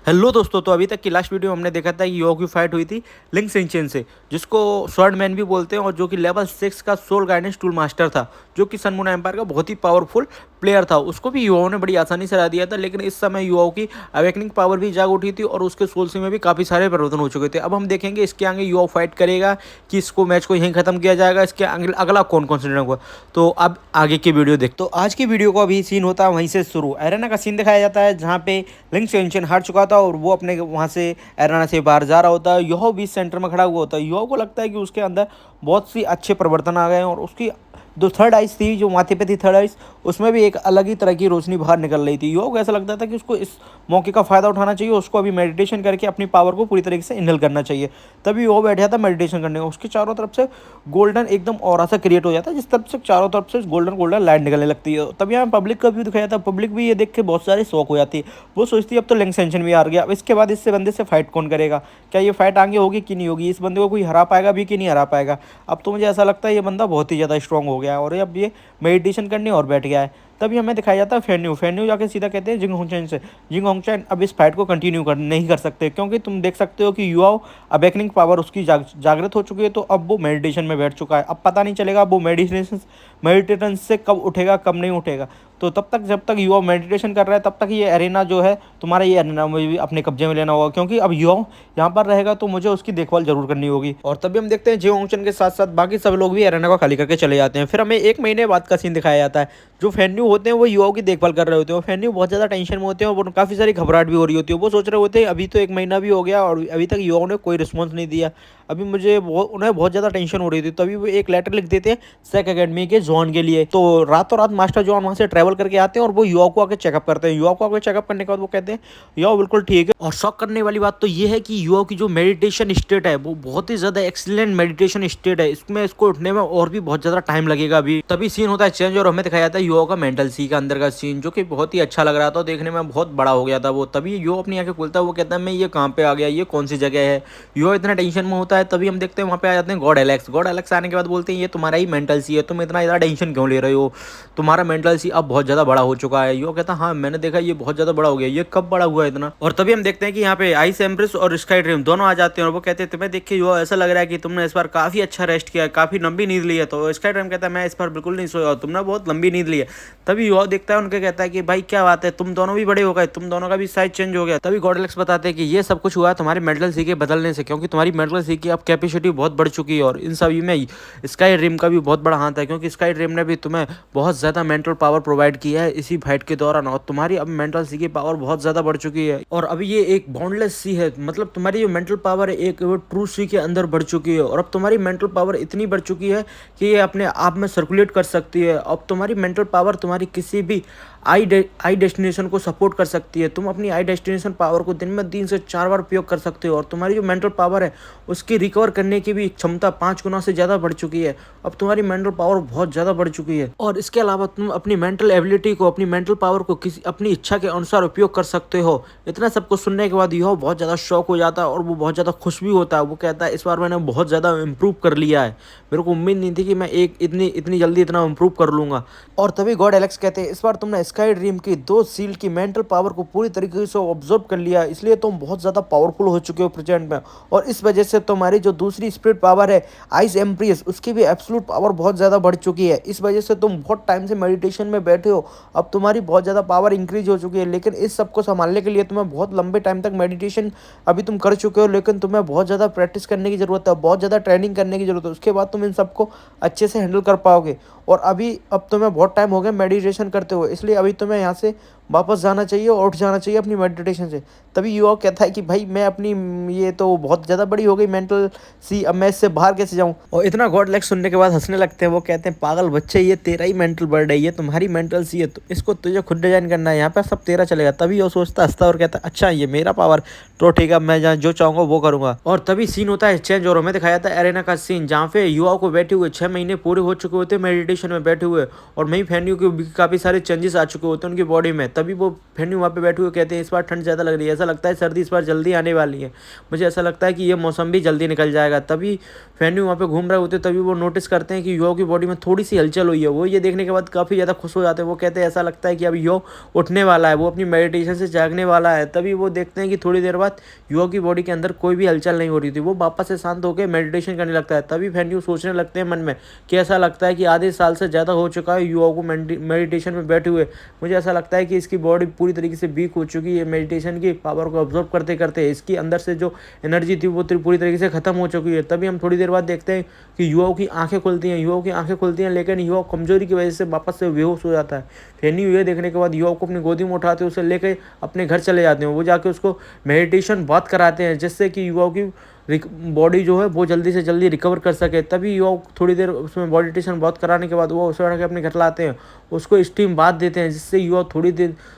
Hello दोस्तों, तो अभी तक की लास्ट वीडियो हमने देखा था कि यो की फाइट हुई थी लिंक सिंचेन से, जिसको स्वॉर्ड मैन भी बोलते हैं और जो कि लेवल 6 का सोल गाइडेंस टूल मास्टर था, जो कि सन मून एम्पायर का बहुत ही पावरफुल प्लेयर था। उसको भी युवाओं ने बड़ी आसानी से हरा दिया था, लेकिन इस समय युवाओं की अवेकनिंग पावर भी जाग उठी थी और उसके सोल्स में भी काफ़ी सारे परिवर्तन हो चुके थे। अब हम देखेंगे इसके आगे युवा फाइट करेगा कि इसको मैच को यहीं खत्म किया जाएगा, इसके अगला कौन कौन सा होगा। तो अब आगे की वीडियो देख। तो आज की वीडियो का अभी सीन होता है वहीं से शुरू। एरेना का सीन दिखाया जाता है जहाँ पे लिंक सेंशन हार चुका था और वो अपने वहाँ से एरेना से बाहर जा रहा होता है। यह बीच सेंटर में खड़ा हुआ होता है। यह को लगता है कि उसके अंदर बहुत सी अच्छे परिवर्तन आ गए हैं और उसकी जो थर्ड आइज थी, जो माथे पे थी थर्ड आइज, उसमें भी एक अलग ही तरह की रोशनी बाहर निकल रही थी। योग ऐसा लगता था कि उसको इस मौके का फ़ायदा उठाना चाहिए, उसको अभी मेडिटेशन करके अपनी पावर को पूरी तरीके से इनहेल करना चाहिए। तभी वो बैठा था मेडिटेशन करने को। उसके चारों तरफ से गोल्डन एकदम ऑरा सा क्रिएट हो जाता है, जिस तरफ से चारों तरफ से गोल्डन गोल्डन लाइट निकलने लगती है। तभी यहाँ पब्लिक का व्यू दिखाया था। पब्लिक भी ये देख के बहुत सारी शौक हो जाती है। वो सोचती है अब तो लिंक सेंशन भी हार गया, अब इसके बाद इससे बंदे से फाइट कौन करेगा, क्या ये फाइट आगे होगी कि नहीं होगी, इस बंदे को कोई हरा पाएगा भी कि नहीं हरा पाएगा। अब तो मुझे ऐसा लगता है ये बंदा बहुत ही ज़्यादा स्ट्रॉन्ग हो गया है और अब ये मेडिटेशन करने और बैठ गया है। तभी हमें दिखाया जाता है फेन्यू। फेन्यू जाके सीधा कहते हैं जिंग होंगचैन से, जिंग होंगचैन अब इस फाइट को कंटिन्यू नहीं कर सकते, क्योंकि तुम देख सकते हो कि युवाओं अवेकनिंग पावर उसकी जागृत हो चुकी है, तो अब वो मेडिटेशन में बैठ चुका है। अब पता नहीं चलेगा वो मेडिटेशन से कब उठेगा कब नहीं उठेगा। तो तब तक जब तक युवा मेडिटेशन कर रहा है तब तक ये एरेना जो है तुम्हारा, ये एरेना मुझे भी अपने कब्जे में लेना होगा, क्योंकि अब युवा यहाँ पर रहेगा तो मुझे उसकी देखभाल जरूर करनी होगी। और तभी हम देखते हैं जिंग होंगचैन के साथ साथ बाकी सब लोग भी एरेना को खाली करके चले जाते हैं। फिर हमें 1 महीने बाद का सीन दिखाया जाता है। जो फेन्यू होते हैं वो युवाओं की देखभाल कर रहे होते हैं। वो फेन्यू बहुत ज़्यादा टेंशन में होते हैं और काफ़ी सारी घबराहट भी हो रही होती है। वो सोच रहे होते हैं अभी तो 1 महीना भी हो गया और अभी तक युवाओं ने कोई रिस्पॉन्स नहीं दिया, अभी मुझे उन्हें बहुत ज़्यादा टेंशन हो रही थी। तभी वो एक लेटर लिख देते हैं सेक अकेडमी के जॉन के लिए। तो रातों रात मास्टर जॉन वहाँ से ट्रैवल करके आते हैं और वो युवाओं को आके चेकअप करते हैं। युवाओं को आके चेकअप करने के बाद वो कहते हैं युवा बिल्कुल ठीक है। और शॉक करने वाली बात तो ये है कि युवाओं की जो मेडिटेशन स्टेट है वो बहुत ही ज़्यादा एक्सीलेंट मेडिटेशन स्टेट है। इसमें इसको उठने में और भी बहुत ज़्यादा टाइम लगेगा अभी। तभी सीन होता है चेंज और हमें दिखाया जाता है युवाओं का मेंटल सी का अंदर का सीन, जो कि बहुत ही अच्छा लग रहा था, देखने में बहुत बड़ा हो गया था वो। तभी युवा अपनी आंखें खोलता है, वो कहता है मैं ये कहाँ पे आ गया, ये कौन सी जगह है। युवा इतना टेंशन में होता है। तभी हम देखते हैं वहाँ पे आ जाते हैं गॉड एलेक्स। गॉड एलेक्स आने के बाद बोलते हैं ये तुम्हारा ही मेंटल सी है, तुम इतना ज़्यादा टेंशन क्यों ले रहे हो, तुम्हारा मेंटल सी अब बहुत ज़्यादा बड़ा हो चुका है। युवा कहता है हाँ मैंने देखा ये बहुत ज़्यादा बड़ा हो गया, ये कब बड़ा हुआ इतना। और तभी हम देखते हैं कि यहाँ पे आइस एम्प्रेस और स्काई ड्रीम दोनों आ जाते हैं और वो कहते हैं तुम्हें देख के युवा ऐसा लग रहा है कि तुमने इस बार काफ़ी अच्छा रेस्ट किया है, काफ़ी लंबी नींद ली है। तो स्काई ड्रीम कहता है मैं इस बार बिल्कुल नहीं सोया, तुमने बहुत लंबी नींद ली है। तभी युवा देखता है उनके, कहता है कि भाई क्या बात है, तुम दोनों भी बड़े हो गए, तुम दोनों का भी साइज चेंज हो गया। तभी गॉड एलेक्स बताते हैं कि ये सब कुछ हुआ तुम्हारे मेंटल सी के बदलने से, क्योंकि तुम्हारी मेंटल सी की अब कैपेसिटी बहुत बढ़ चुकी है और इन सभी में स्काई ड्रीम का भी बहुत बड़ा हाथ है, क्योंकि स्काई ड्रीम ने भी तुम्हें बहुत ज़्यादा मेंटल पावर प्रोवाइड किया है इसी फाइट के दौरान और तुम्हारी अब मेंटल सी की पावर बहुत ज़्यादा बढ़ चुकी है। और अभी ये एक बाउंडलेस सी है, मतलब तुम्हारी जो मेंटल पावर है एक ट्रू सी के अंदर बढ़ चुकी है और अब तुम्हारी मेंटल पावर इतनी बढ़ चुकी है कि ये अपने आप में सर्कुलेट कर सकती है। अब तुम्हारी मेंटल पावर तुम्हारी किसी भी आई डेस्टिनेशन को सपोर्ट कर सकती है। तुम अपनी आई डेस्टिनेशन पावर को दिन में 3 से 4 बार उपयोग कर सकते हो और तुम्हारी जो मेंटल पावर है उसकी रिकवर करने की भी क्षमता 5 गुना से ज़्यादा बढ़ चुकी है। अब तुम्हारी मेंटल पावर बहुत ज़्यादा बढ़ चुकी है और इसके अलावा तुम अपनी मेंटल एबिलिटी को, अपनी मेंटल पावर को किसी अपनी इच्छा के अनुसार उपयोग कर सकते हो। इतना सब कुछ सुनने के बाद यह बहुत ज़्यादा शॉक हो जाता है और वो बहुत ज़्यादा खुश भी होता है। वो कहता है इस बार मैंने बहुत ज़्यादा इम्प्रूव कर लिया है, मेरे को उम्मीद नहीं थी कि मैं इतनी जल्दी इतना इम्प्रूव कर लूँगा। और तभी गॉड एलेक्स कहते हैं इस बार तुमने स्काई ड्रीम की 2 सील की मेंटल पावर को पूरी तरीके से ऑब्जर्व कर लिया, इसलिए तुम बहुत ज़्यादा पावरफुल हो चुके हो प्रेजेंट में। और इस वजह से तुम्हारी जो दूसरी स्पिरिट पावर है आइस एम्प्रियस, उसकी भी एब्सोल्यूट पावर बहुत ज़्यादा बढ़ चुकी है। इस वजह से तुम बहुत टाइम से मेडिटेशन में बैठे हो, अब तुम्हारी बहुत ज़्यादा पावर इंक्रीज हो चुकी है। लेकिन इस सब को संभालने के लिए तुम्हें बहुत लंबे टाइम तक मेडिटेशन अभी तुम कर चुके हो, लेकिन तुम्हें बहुत ज़्यादा प्रैक्टिस करने की ज़रूरत है, बहुत ज़्यादा ट्रेनिंग करने की ज़रूरत है। उसके बाद तुम इन सबको अच्छे से हैंडल कर पाओगे। और अब तुम्हें बहुत टाइम हो गया मेडिटेशन करते हुए, इसलिए अभी तुम्हें यहाँ से वापस जाना चाहिए और उठ जाना चाहिए अपनी मेडिटेशन से। तभी युवा कहता है कि भाई मैं अपनी ये तो बहुत ज़्यादा बड़ी हो गई मेंटल सी, अब मैं इससे बाहर कैसे जाऊँ। और इतना गॉड लेक्स सुनने के बाद हंसने लगते हैं। वो कहते हैं पागल बच्चे, ये तेरा ही मेंटल बर्ड है, ये तुम्हारी मेंटल सी है, तो इसको तुझे खुद डिजाइन करना है, यहाँ पर सब तेरा चलेगा। तभी वो सोचता हंसता और कहता है अच्छा ये मेरा पावर, तो ठीक है मैं जहाँ जो चाहूँगा वो करूँगा। और तभी सीन होता है चेंज और हमें दिखाया था एरेना का सीन, जहाँ पे युवाओं को बैठे हुए 6 महीने पूरे हो चुके होते मेडिटेशन में बैठे हुए और वहीं फैनियों के काफ़ी सारे चेंजेस आ चुके होते हैं उनकी बॉडी में। तभी वो फैन्यू वहाँ पे बैठे हुए कहते हैं इस बार ठंड ज़्यादा लग रही है, ऐसा लगता है सर्दी इस बार जल्दी आने वाली है, मुझे ऐसा लगता है कि ये मौसम भी जल्दी निकल जाएगा। तभी फैन्यू वहाँ पे घूम रहे होते तभी वो नोटिस करते हैं कि यो की बॉडी में थोड़ी सी हलचल हुई है। वो ये देखने के बाद काफ़ी ज़्यादा खुश हो जाते हैं। वो कहते हैं ऐसा लगता है कि अब यो उठने वाला है, वो अपनी मेडिटेशन से जागने वाला है। तभी वो देखते हैं कि थोड़ी देर बाद यो की बॉडी के अंदर कोई भी हलचल नहीं हो रही थी, वो वापस से शांत होकर मेडिटेशन करने लगता है। तभी फैन्यू सोचने लगते हैं मन में कि ऐसा लगता है कि आधे साल से ज़्यादा हो चुका है युवा को मेडिटेशन में बैठे हुए। मुझे ऐसा लगता है कि इसकी बॉडी पूरी तरीके से वीक हो चुकी है, मेडिटेशन की पावर को ऑब्जर्व करते करते इसकी अंदर से जो एनर्जी थी वो पूरी तरीके से खत्म हो चुकी है। तभी हम थोड़ी देर बाद देखते हैं कि युवाओं की आंखें खुलती हैं, युवाओं की आंखें खुलती हैं, लेकिन युवा कमजोरी की वजह से वापस से बेहोश हो जाता है। फैन्यू ये देखने के बाद युवाओं को अपनी गोदी में उठाते हैं, उसे लेकर अपने घर चले जाते हैं। वो जाके उसको मेडिटेशन बहुत कराते हैं जिससे कि युवाओं की बॉडी जो है वो जल्दी से जल्दी रिकवर कर सके। तभी युवा थोड़ी देर उसमें मेडिटेशन बहुत कराने के बाद वो उसे उठा के अपने घर लाते हैं, उसको स्टीम बाथ देते हैं जिससे युवा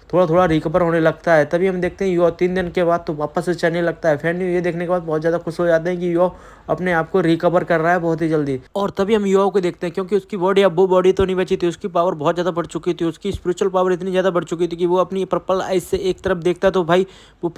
थोड़ा थोड़ा रिकवर होने लगता है। तभी हम देखते हैं युवा 3 दिन के बाद तो वापस से चलने लगता है। फैन्यू ये देखने के बाद बहुत ज़्यादा खुश हो जाते हैं कि युवा अपने आप को रिकवर कर रहा है बहुत ही जल्दी। और तभी हम युवाओं को देखते हैं क्योंकि उसकी बॉडी अब वो बॉडी तो नहीं बची थी, उसकी पावर बहुत ज़्यादा बढ़ चुकी थी, उसकी स्पिरिचुअल पावर इतनी ज़्यादा बढ़ चुकी थी कि वो अपनी पर्पल आइज से एक तरफ देखता तो भाई वो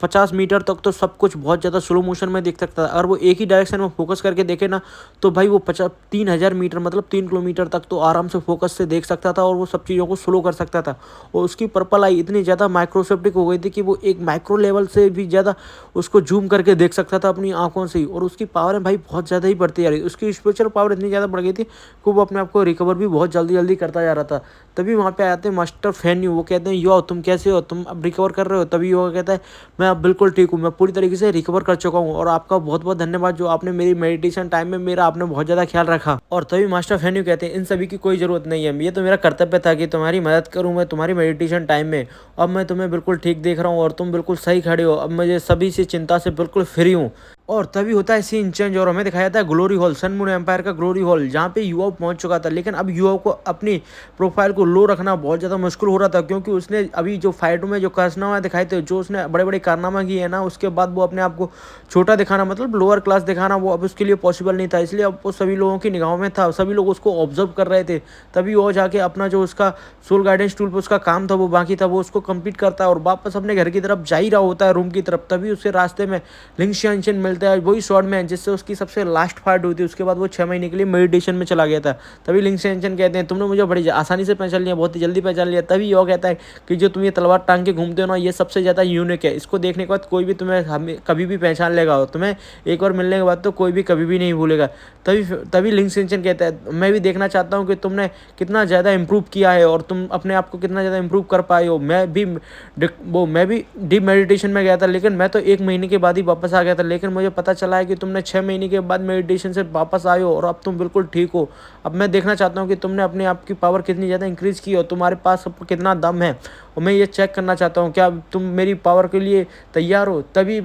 50 मीटर तक तो सब कुछ बहुत ज़्यादा स्लो मोशन में देख सकता था। अगर वो एक ही डायरेक्शन में फोकस करके देखे ना तो भाई वो 3000 मीटर मतलब 3 किलोमीटर तक तो आराम से फोकस से देख सकता था और वो सब चीज़ों को स्लो कर सकता था। और उसकी पर्पल आई इतनी ज़्यादा माइक्रोसेप्टिक हो गई थी कि वो एक माइक्रो लेवल से भी ज़्यादा उसको जूम करके देख सकता था अपनी आंखों से ही। और उसकी पावर भाई बहुत ज़्यादा ही बढ़ती जा रही, उसकी स्पिरिचुअल पावर इतनी ज़्यादा बढ़ गई थी कि वो अपने आप को रिकवर भी बहुत जल्दी जल्दी करता जा रहा था। तभी वहाँ पे आते हैं मास्टर फैन्यू, वो कहते हैं यो तुम कैसे हो, तुम अब रिकवर कर रहे हो। तभी यो कहता है मैं अब बिल्कुल ठीक हूँ, मैं पूरी तरीके से रिकवर कर चुका हूँ और आपका बहुत बहुत धन्यवाद जो आपने मेरी मेडिटेशन टाइम में मेरा आपने बहुत ज़्यादा ख्याल रखा। और तभी मास्टर फैन्यू कहते हैं इन सभी की कोई ज़रूरत नहीं है, ये तो मेरा कर्तव्य था कि तुम्हारी मदद करूँ मैं तुम्हारी मेडिटेशन टाइम में। अब मैं तुम्हें बिल्कुल ठीक देख रहा हूँ और तुम बिल्कुल सही खड़े हो, अब मुझे सभी से चिंता से बिल्कुल फ्री हूँ। और तभी होता है सीन चेंज और हमें दिखाया जाता है glory hall, sun moon empire का ग्लोरी हॉल, जहाँ पे युवा पहुंच चुका था। लेकिन अब युवा को अपनी प्रोफाइल को लो रखना बहुत ज़्यादा मुश्किल हो रहा था क्योंकि उसने अभी जो फाइटों में जो कारनामा दिखाए थे, जो उसने बड़े बड़े कारनामा किए हैं ना, उसके बाद वो अपने आप को छोटा दिखाना मतलब लोअर क्लास दिखाना वो अब उसके लिए पॉसिबल नहीं था। इसलिए अब वो सभी लोगों की निगाहों में था, सभी लोग उसको ऑब्जर्व कर रहे थे। तभी वो जाके अपना जो उसका सोल गाइडेंस टूल पर उसका काम था वो बाकी था वो उसको कंप्लीट करता है और वापस अपने घर की तरफ जा ही रहा होता है, रूम की तरफ। तभी उसके रास्ते में लिंग शियानचेन मिलता है, वही शॉर्ट में जिससे उसकी सबसे लास्ट फाइट हुई थी। उसके बाद वो 6 महीने के लिए मेडिटेशन में चला गया था। तभी लिंग शियानचेन कहते हैं तुमने मुझे बड़ी आसानी से पहचान लिया, बहुत ही जल्दी पहचान लिया। तभी यो कहता है कि जो तुम ये तलवार टांग के घूमते हो ना, ये सबसे ज़्यादा यूनिक है, इसको देखने के बाद कोई भी तुम्हें कभी भी पहचान लेगा, तुम्हें एक बार मिलने के बाद तो कोई भी कभी भी नहीं भूलेगा। तभी लिंग शियानचेन कहता है मैं भी देखना चाहता हूँ कि तुमने कितना ज़्यादा इंप्रूव किया है और तुम अपने आप को कितना ज़्यादा इंप्रूव कर पाए हो। मैं भी डीप मेडिटेशन में गया था, लेकिन मैं तो 1 महीने के बाद ही वापस आ गया था, लेकिन मुझे पता चला है कि तुमने 6 महीने के बाद मेडिटेशन से वापस आए हो और अब तुम बिल्कुल ठीक हो। अब मैं देखना चाहता हूँ कि तुमने अपने आप की पावर कितनी ज़्यादा इंक्रीज़ की और तुम्हारे पास अब कितना दम है, और मैं ये चेक करना चाहता हूँ क्या तुम मेरी पावर के लिए तैयार हो। तभी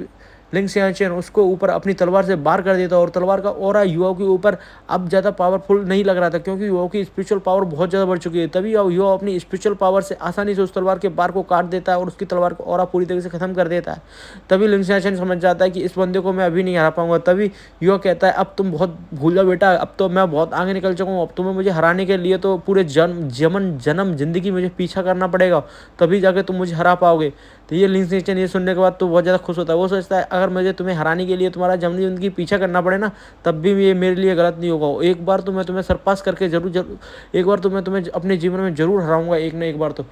लिंग शियानचेन उसको ऊपर अपनी तलवार से बार कर देता और तलवार का ऑरा युवाओं के ऊपर अब ज़्यादा पावरफुल नहीं लग रहा था क्योंकि युवाओं की स्पिरिचुअल पावर बहुत ज़्यादा बढ़ चुकी है। तभी युवा अपनी स्पिरिचुअल पावर से आसानी से उस तलवार के बार को काट देता है और उसकी तलवार का ऑरा पूरी तरीके से खत्म कर देता है। तभी लिंग शियानचेन समझ जाता है कि इस बंदे को मैं अभी नहीं हरा पाऊंगा। तभी युवा कहता है अब तुम बहुत भूल जाओ बेटा, अब तो मैं बहुत आगे निकल चुका हूँ, अब तुम्हें मुझे हराने के लिए तो पूरे जन्म जिंदगी मुझे पीछा करना पड़ेगा, तभी जाके तुम मुझे हरा पाओगे। तो ये लिंग शियानचेन ये सुनने के बाद तो बहुत ज़्यादा खुश होता है। वो सोचता है अगर मुझे तुम्हें हराने के लिए तुम्हारा जमनी ज़िंदगी पीछा करना पड़े ना, तब भी ये मेरे लिए गलत नहीं होगा। एक बार तो मैं तुम्हें सरपास करके जरूर एक बार तो मैं तुम्हें अपने जीवन में जरूर हराऊंगा, एक ना एक बार तो।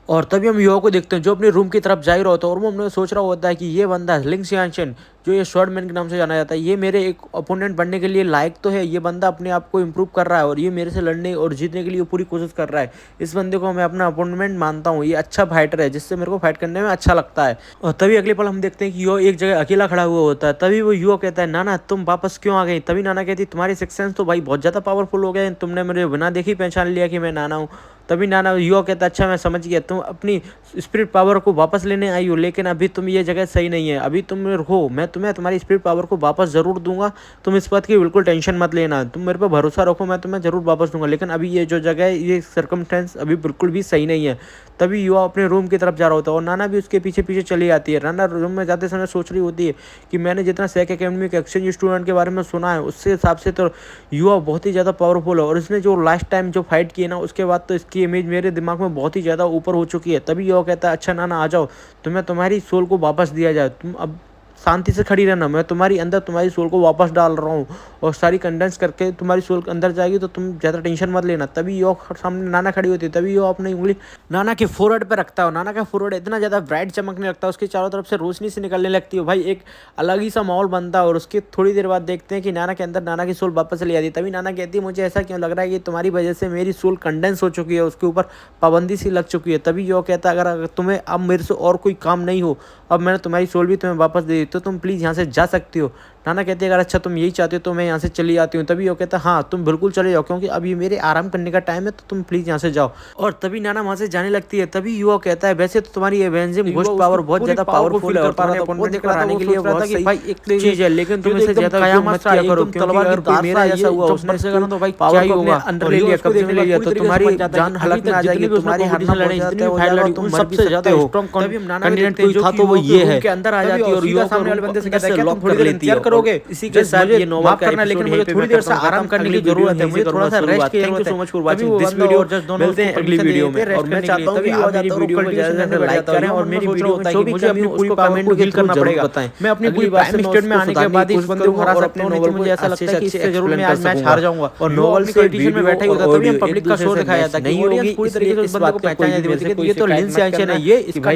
तभी हम युवा को देखते हैं जो अपने रूम की तरफ जा ही रहा होता है और वो हमने सोच रहा होता है कि ये बंदा लिंग शियानचेन जो ये स्वॉर्डमैन के नाम से जाना जाता है, ये मेरे एक अपोनेंट बनने के लिए लायक तो है, ये बंदा अपने आप को इम्प्रूव कर रहा है और ये मेरे से लड़ने और जीतने के लिए पूरी कोशिश कर रहा है। इस बंदे को मैं अपना अपोनेंट मानता हूँ, ये अच्छा फाइटर है जिससे मेरे को फाइट करने में अच्छा लगता है। और तभी अगले पल हम देखते हैं कि यो एक जगह अकेला खड़ा हुआ होता है। तभी वो युवा कहता है नाना तुम वापस क्यों आ गई। तभी नाना कहती है तुम्हारी सिक्स सेंस तो भाई बहुत ज़्यादा पावरफुल हो गए, तुमने मुझे बिना देखे पहचान लिया कि मैं नाना हूँ। तभी नाना युवा कहता है अच्छा मैं समझ गया, तुम अपनी स्पिरिट पावर को वापस लेने आई हो, लेकिन अभी तुम ये जगह सही नहीं है, अभी तुम रुको, मैं तुम्हें तुम्हारी स्पिरिट पावर को वापस ज़रूर दूंगा, तुम इस बात की बिल्कुल टेंशन मत लेना, तुम मेरे पर भरोसा रखो, मैं तुम्हें ज़रूर वापस दूंगा, लेकिन अभी ये जो जगह है ये सर्कमस्टेंस अभी बिल्कुल भी सही नहीं है। तभी युवा अपने रूम की तरफ जा रहा होता है और नाना भी उसके पीछे पीछे चली आती है। नाना रूम में जाते समय सोच रही होती है कि मैंने जितना सैक एकेडमी के एक्सचेंज स्टूडेंट के बारे में सुना है उससे हिसाब से तो युवा बहुत ही ज़्यादा पावरफुल है और इसने जो लास्ट टाइम जो फाइट की है ना उसके बाद तो इसकी इमेज मेरे दिमाग में बहुत ही ज़्यादा ऊपर हो चुकी है। तभी युवा कहता है अच्छा नाना आ जाओ, तुम्हें तुम्हारी सोल को वापस दिया जाए, तुम अब शांति से खड़ी रहना, मैं तुम्हारी अंदर तुम्हारी सोल को वापस डाल रहा हूँ और सारी कंडेंस करके तुम्हारी सोल के अंदर जाएगी, तो तुम ज़्यादा टेंशन मत लेना। तभी यो सामने नाना खड़ी होती है, तभी यो अपनी उंगली नाना के फोरहेड पे रखता है और नाना का फोरहेड इतना ज़्यादा ब्राइट चमकने लगता है, उसके चारों तरफ से रोशनी से निकलने लगती है भाई, एक अलग ही सा माहौल बनता है। और उसके थोड़ी देर बाद देखते हैं कि नाना के अंदर नाना की सोल वापस चली जाती है। तभी नाना कहती है मुझे ऐसा क्यों लग रहा है कि तुम्हारी वजह से मेरी सोल कंडेंस हो चुकी है, उसके ऊपर पाबंदी सी लग चुकी है। तभी यो कहता है अगर तुम्हें अब मेरे से और कोई काम नहीं हो, अब मैंने तुम्हारी सोल भी तुम्हें वापस दे दी, तो तुम प्लीज़ यहाँ से जा सकती हो। नाना कहती है अगर अच्छा तुम यही चाहते हो तो मैं यहाँ से चली जाती हूँ। तभी वो कहता है हाँ तुम बिल्कुल चले जाओ, क्योंकि अब ये मेरे आराम करने का टाइम है, तो तुम प्लीज़ यहाँ से जाओ। और तभी नाना वहाँ से जाने लगती है। तभी युवा कहता है वैसे तो तुम्हारी एवेंजिंग घोस्ट पावर बहुत ज़्यादा पावरफुल है और वो देखा आने के लिए बहुत सही भाई एक चीज़ है, लेकिन तुम इसे ज़्यादा मत किया करो, क्योंकि अगर कोई मेरा जैसा हुआ उसने से तो भाई पावर ही होगा अंदर ले लिया, कब्जे में ले लिया, तो तुम्हारी जान हलक में आ जाएगी, तुम्हारी हारना लड़े जितनी फाइट लड़ी तुम सबसे ज़्यादा स्ट्रॉन्ग कैंडिडेट कोई था तो वो ये है। के अंदर आ जाती है और युवा सामने वाले बंदे से कहता है क्या तुम थोड़ी देर इंतजार करोगे, इसी के साथ ये नोवेल का एपिसोड लेकिन मुझे थोड़ी देर से आराम करने की जरूरत है, मुझे थोड़ा सा रेस्ट की जरूरत है। Thank you so much for watching this video और जस्ट दोनों मिलते हैं अगली वीडियो में। और मैं चाहता हूं कि आप मेरी वीडियो को ज्यादा से ज्यादा लाइक करें और मेरी वीडियो में जो भी मुझे अपनी पूरी कमेंट को हिल करना पड़ेगा, मैं अपनी पूरी टाइम स्टेट में आने के बाद इस बंदे को हरा सकता हूं। नहीं तो मुझे ऐसा लगता है कि इससे जरूर मैं आज मैच हार जाऊंगा। और नोवेल से एडिशन में बैठा ही होता तभी हम पब्लिक का शो दिखाया जाता है कि ऑडियंस पूरी तरीके से उस बंदे को पहचान जाती है कि ये तो लिन सियांचेन है, ये इसका